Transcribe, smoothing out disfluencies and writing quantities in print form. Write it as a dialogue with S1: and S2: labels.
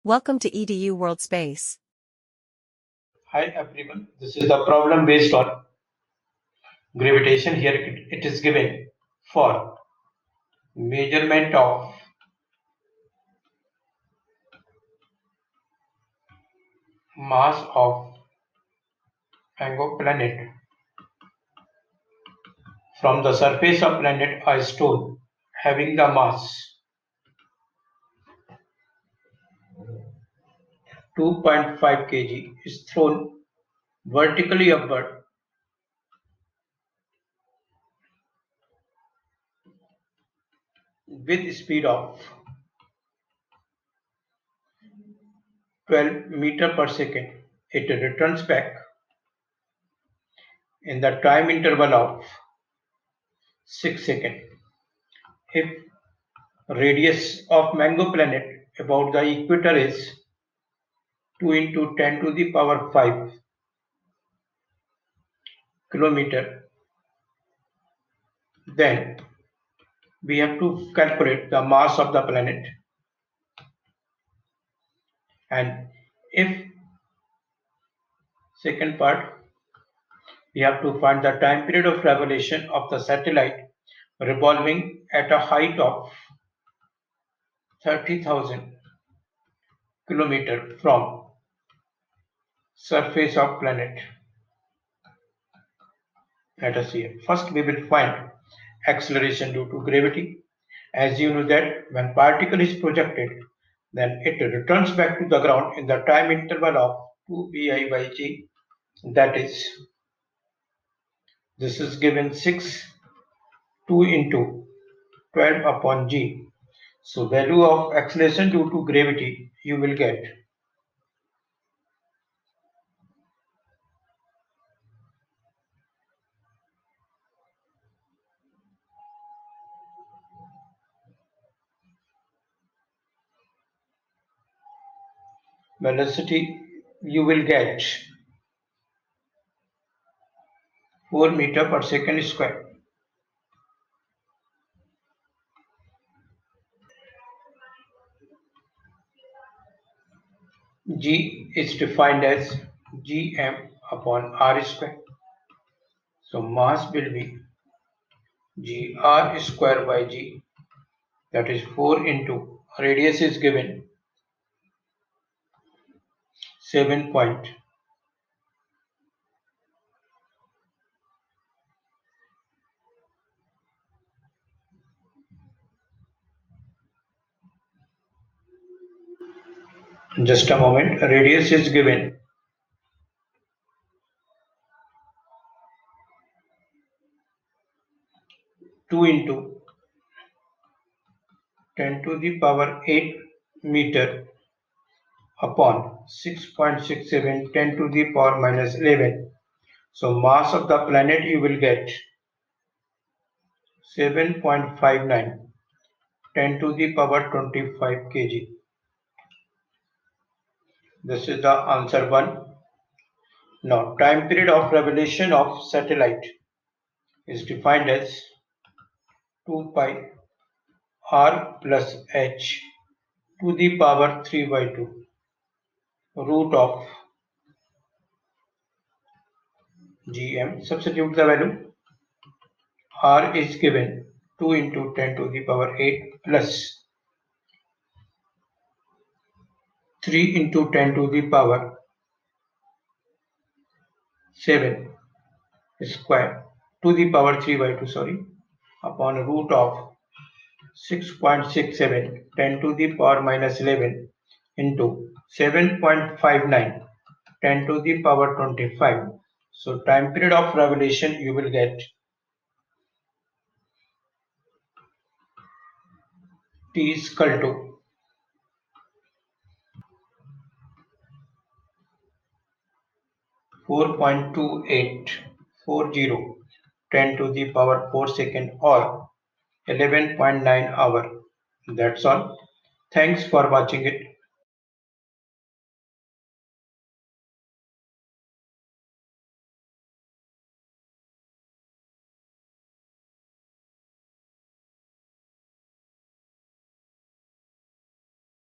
S1: Welcome to EDU World Space.
S2: Hi everyone, this is the problem based on gravitation. Here it is given for measurement of mass of Mongo planet from the surface of planet. A stone having the mass 2.5 kg is thrown vertically upward with speed of 12 meter per second. It returns back in the time interval of 6 seconds. If radius of Mongo planet about the equator is 2 into 10 to the power 5 kilometer, then we have to calculate the mass of the planet. And if second part, we have to find the time period of revolution of the satellite revolving at a height of 30,000 kilometer from surface of planet. Let us see. First we will find acceleration due to gravity. As you know that when particle is projected, then it returns back to the ground in the time interval of 2 pi by g. That is, this is given 6, 2 into 12 upon g. So value of acceleration due to gravity you will get velocity you will get 4 meter per second square. G is defined as gm upon r square. So mass will be gr square by g, that is 4 into radius is given 7 point. Just a moment, radius is given 2 into 10 to the power 8 meter upon 6.67 10 to the power minus 11. So mass of the planet you will get 7.59 10 to the power 25 kg. This is the answer 1. Now time period of revolution of satellite is defined as 2 pi r plus h to the power 3 by 2 root of gm. Substitute the value. R is given 2 into 10 to the power 8 plus 3 into 10 to the power 7 square to the power 3 by 2 upon root of 6.67 10 to the power minus 11 into 7.59 10 to the power 25. So time period of revolution you will get T is equal to 4.2840 10 to the power 4 second or 11.9 hour. That's all. Thanks for watching it.